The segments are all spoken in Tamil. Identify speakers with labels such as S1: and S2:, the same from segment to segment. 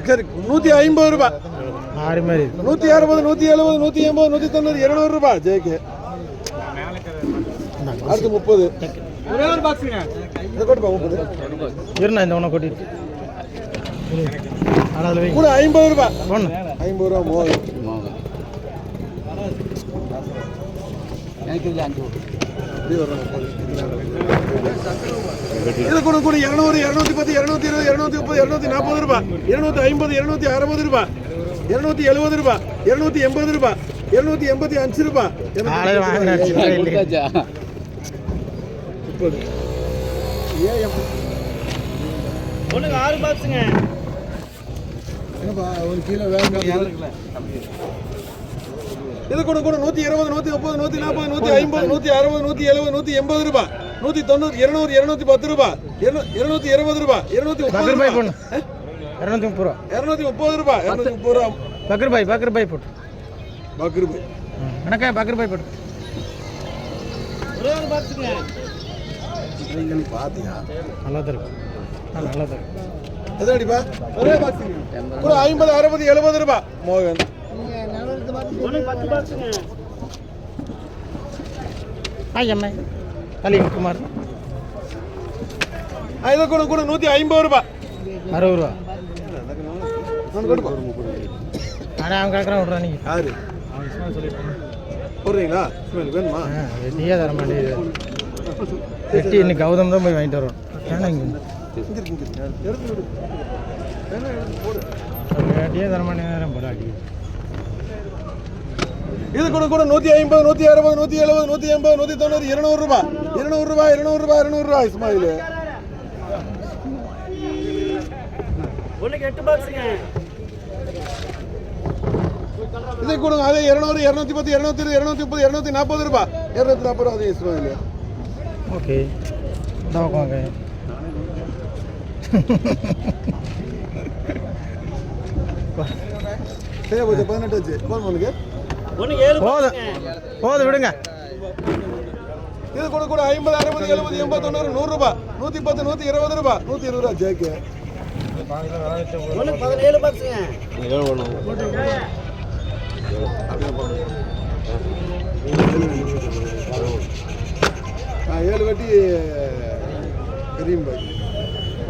S1: சரி 150 ரூபாய் 160 170 180 190 200 ரூபாய் ஜேகே. அடுத்து 30 ஒரே ஒரு பாக்ஸுங்க. இத கொடு பா 30 இருண்ணா இந்த ஒண்ண கொட்டிட்டு கூட 50 ரூபாய் 50 ரூபாய் மோகன் இது கூட கூட 200 210 220 230 240 ரூபாய் 250 260 ரூபாய் 270 ரூபாய் 280 ரூபாய் 285 ரூபாய்.
S2: ஒண்ணுங்க 6 பாக்ஸுங்க.
S1: என்னப்பா ஒரு கிலோ வேக இருக்குல்ல. இது கூட கூட 120 130 140 150 160 170 180 ரூபாய் 190 200 210 ரூபாய் 220 ரூபாய் 230 ரூபாய் 230 ரூபாய் 230 ரூபாய் 230 ரூபாய் பக்கர் பாய் போட்டு பக்கர் பாய் அண்ணா பக்கர் பாய் போட்டு
S2: ஒரே ஒரு பாக்ஸுங்க.
S1: நீங்க பாத்தியா
S2: நல்லா இருக்கு நல்லா இருக்கு.
S1: எதடிப்பா ஒரே பாக்ஸுங்க கூட 50 60 70 ரூபாய் மோகன்.
S2: ஒண்ணு 10 பாக்ஸுங்க.
S3: ஐயம்மா கலிங் குமார்
S1: இது கூட கூட 150 ரூபாய்
S3: 60 ரூபாய்.
S1: நான் கொடுப்பா
S3: அட அவன் கேக்குறான் விடுறா நீ
S1: யாரு
S3: அவன் இஸ்மாயில் சொல்லிட்டு
S1: போறீங்களா இஸ்மாயில் வேணுமா
S3: வெட்டியே தர மாட்டேங்குது. வெட்டி இன்னைக்கு கௌதம் தான் போய் வாங்கிட்டு வரோம். ஏன்னா இங்கே வெட்டியே தர மாட்டேங்கிறேன் போல அடி.
S1: இது கூட கூட 150 160 170 180 190 200 ரூபாய் 200 ரூபாய் 200 ரூபாய் 200 ரூபாய் இஸ்மாயில்.
S2: ஒண்ணுக்கு 8 பாக்ஸுங்க.
S1: இது கொடுங்க அதே 200 210 220 230 240 ரூபாய் 240 ரூபாய் அதே இஸ்மாயில்.
S3: ஓகே வாங்க
S1: சரி போச்சு 18 ஆச்சு கோல் பண்ணுங்க.
S2: ஒண்ணுக்கு 7
S3: போதும் விடுங்க.
S1: இது கூட கூட 50 60 70 80 90 100 ரூபாய் 110 120 ரூபாய் 120 ரூபாய் ஜேகே.
S2: ஒண்ணுக்கு 17 பாக்ஸுங்க.
S1: ஏழு வட்டி கரீம் பாய்.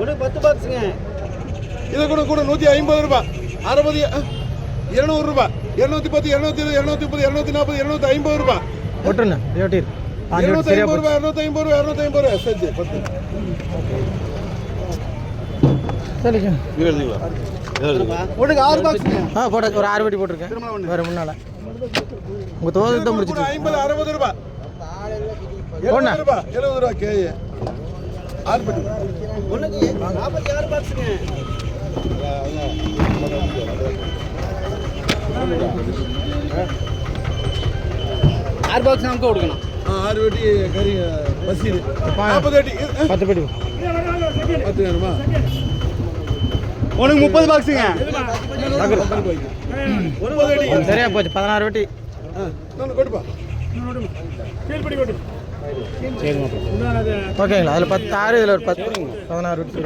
S2: ஒண்ணுக்கு 10 பாக்ஸுங்க.
S1: இது கூட கூட 150 ரூபாய் 60 200 ரூபாய் 210 220 230 240 250 ரூபாய்
S3: போட்டுருண்ணா ஏட்டிரு
S1: 250 ரூபாய் 250 ரூபாய் 250 ரூபாய் எஸ்எஜி 10.
S3: சரிங்க
S1: ஒண்ணுக்கு 6 பாக்ஸுங்க.
S3: போட்டு ஒரு 6 வெட்டி போட்டிருக்கேன் வேறு முன்னால் உங்கள் தோது தான் முடிச்சிட்டு
S1: 50 60 ரூபாய் 70 ரூபாய் 70 ரூபாய் கேஏ 6 பட்டி.
S2: ஒண்ணுக்கு 46 பாக்ஸுங்க. 6 பாக்ஸ் நமக்கு கொடுக்கணும்.
S1: 6 வெட்டி கறி பசீர் 40 வெட்டி
S3: 10 பெட்டி
S1: 10 வேணுமா?
S2: ஒண்ணுக்கு 30 பாக்ஸுங்க.
S1: 9 வெட்டி
S3: சரியா போச்சு 16 வெட்டி.
S1: நான் கொடுப்பா
S3: ஓகேங்களா அதில் 10 6 இதில் ஒரு 10 16 வெட்டி சரி.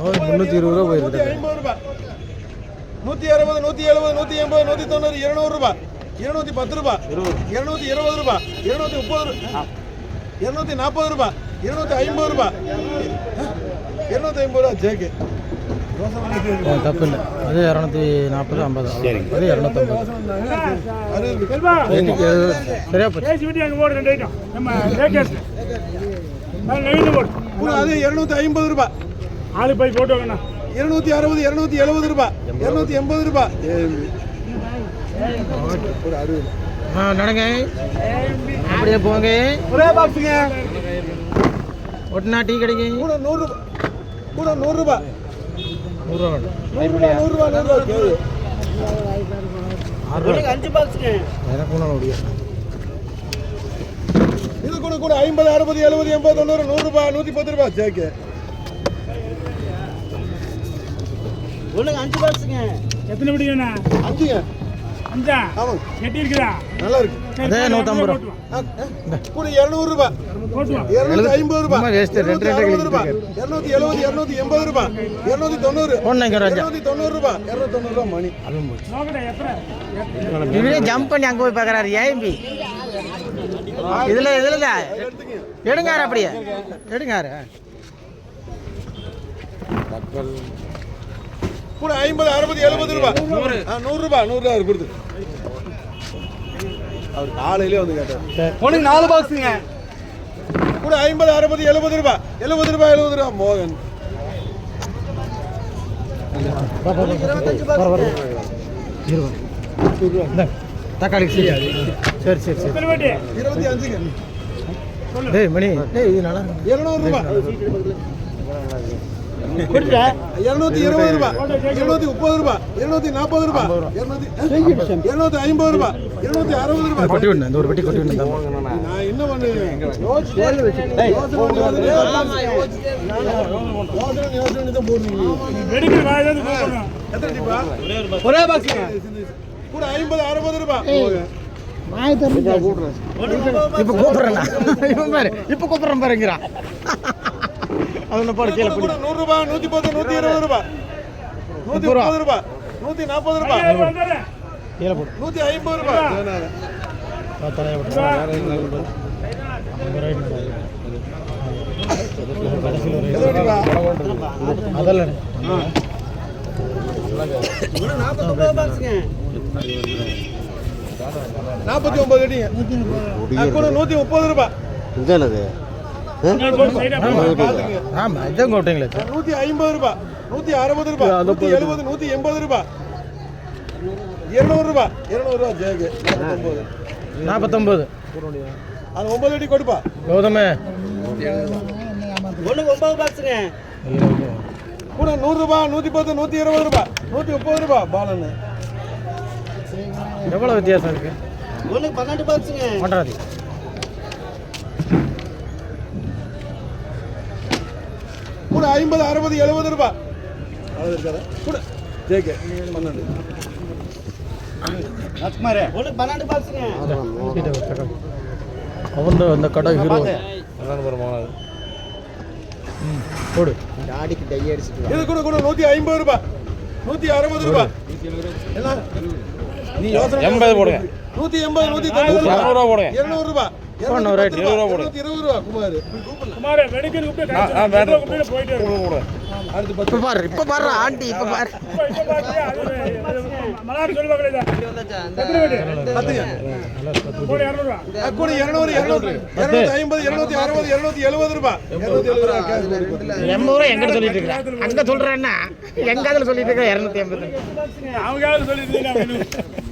S3: 320 ரூபா போயிருக்கு.
S1: 150 ரூபாய் 160 170 180 190 200 ரூபாய் 210 ரூபாய் 220 ரூபாய் 230 240 ரூபாய் 250 ரூபாய் 250 ரூபாய் ஜேகே.
S3: தப்பு இல்லை அது 240 50 அது 250 சரியா போச்சு.
S1: அது 250 ரூபாய்
S2: ஆளு போய் போட்டு வாங்கண்ணா.
S1: 260 270 ரூபாய் 280 ரூபாய் ஒரு 60
S3: நடங்க அப்படியே போங்க.
S1: ஒரே பாக்ஸுங்க.
S3: ஒட்டினா டீ கிடைக்கும்
S1: கூட 100 ரூபாய் கூட 100 ரூபாய்
S3: 100 ரூபா
S1: 100 ரூபாய் 100 ரூபாய்
S2: 5 பாக்ஸுங்க.
S3: எனக்கு ஒன்றும் முடியும்.
S1: இது கூட கூட 50 60 70 80 90 100 ரூபாய் 110 ரூபாய் ஜேகே.
S2: ஒண்ணுக்கு 5 பாக்ஸுங்க. எத்தனை பிடிக்கண்ணா?
S1: 5ங்க.
S2: 5
S1: ஆமாம்
S2: கெட்டி இருக்குதா?
S1: நல்லா இருக்கு.
S3: அதே 150 ரூபா
S1: கூட 200 ரூபாய் 250 ரூபாய்
S3: சும்மா waste. ரெண்டு ரெண்டு
S1: 260 ரூபாய் 270 280 ரூபாய் 290
S3: போடுங்க ராஜா
S1: 290 ரூபாய் 290 ரூபாய் மணி
S3: இவரே ஜம்ப் பண்ணி அங்க போய் பார்க்கறாரு ஏம்பி இதுல எடுங்காரு அப்படியே எடுங்காரு
S1: கூட 50 60 70 ரூபாய் 100 ரூபாய் 100 ரூபாய் கொடுத்து அவர் காலையிலே வந்து கேட்டார்
S2: உனக்கு 4 பாக்ஸுங்க
S1: கூட 50 60 70 ரூபாய் 70 ரூபாய் 70 ரூபாய் மோகன்
S3: தக்காளி சரி சரி சரி
S1: 25ங்க
S3: டேய் மணி டேய் இது நல்லா
S1: 200 ரூபாய்
S2: கொடுங்க
S1: 220 ரூபாய் 230 ரூபாய் 240 ரூபாய் 250 ரூபாய் 260 ரூபாய்
S3: கொட்டி விடுங்க இந்த ஒரு பெட்டி கொட்டி விடுங்க
S1: நான் என்ன பண்ணுவேன் யோசனை தான் போடுறீங்க எத்தனை டிப்பா
S2: ஒரே பாக்ஸுங்க
S1: கூட 50 60 ரூபாய்
S3: இப்ப கூப்பிடுறேண்ணா இவன் பாரு இப்ப கூப்பிடுறேன் பாருங்கிறான் அதுல போட கீழே
S1: கூட 100 ரூபாய் 110 120 ரூபாய் 130 ரூபாய் 140 ரூபாய்
S3: கீழே போடு
S1: 150 ரூபாய்
S3: தலையை போட்டு அதெல்லாம்
S2: 49 பாக்ஸுங்க
S1: 49 அடிங்க கூட 130 ரூபாய்
S3: ஆமா இதான் கோட்டிங்களே
S1: 150 ரூபாய் 160 ரூபாய் 170 180 ரூபாய் 200 ரூபாய் 200 ரூபாய் ஜேகு
S3: 49
S1: அது 9 அடி கொடுப்பா
S3: கௌதமே
S2: ஒண்ணுக்கு 9 பாக்ஸுங்க
S1: கூட 100 ரூபாய் 110 120 ரூபாய் 130 ரூபாய் பாலன்
S3: எவ்வளவு வித்தியாசம் இருக்கு
S2: ஒண்ணுக்கு 12 பாக்ஸுங்க
S3: மாட்டாதி
S1: கூட 50 60 70 ரூபாய் அது இருக்காத கூட ஜேகே 12
S2: ராஜ்குமாரே ஒண்ணுக்கு 12 பாக்ஸுங்க
S3: அவன் அந்த கடை ஹீரோ போடு
S2: டாடிக்கு டை அடிச்சிட்டு
S1: இது கூட கூட 150 ரூபாய் 160 ரூபாய் என்ன நீ யோசனை
S3: 80 போடுங்க
S1: 180 190 ரூபாய்
S3: 200 போடுங்க
S1: 200 ரூபாய்
S3: போடுங்க, ரைட்.
S1: 20 ரூபாய் குமார்
S2: குமாரே மெடிக்கல் கூப்பிட்டு போயிட்டு
S1: அடுத்து
S3: இப்ப பாரு இப்ப பாரு ஆண்டி இப்ப பாரு
S2: மலார் சொல்லுவாங்களே
S1: பத்துங்க
S2: போடு 200 ரூபாய்
S1: கூட 200 200 250 260 270 ரூபாய் 270 ரூபாய் கேஷ் போடு
S3: 80 ரூபா எங்கிட்ட சொல்லிட்டு இருக்கேன் அங்க சொல்றேன்னா எங்க அதுல சொல்லிட்டு இருக்க 280
S2: அவங்க சொல்லிட்டு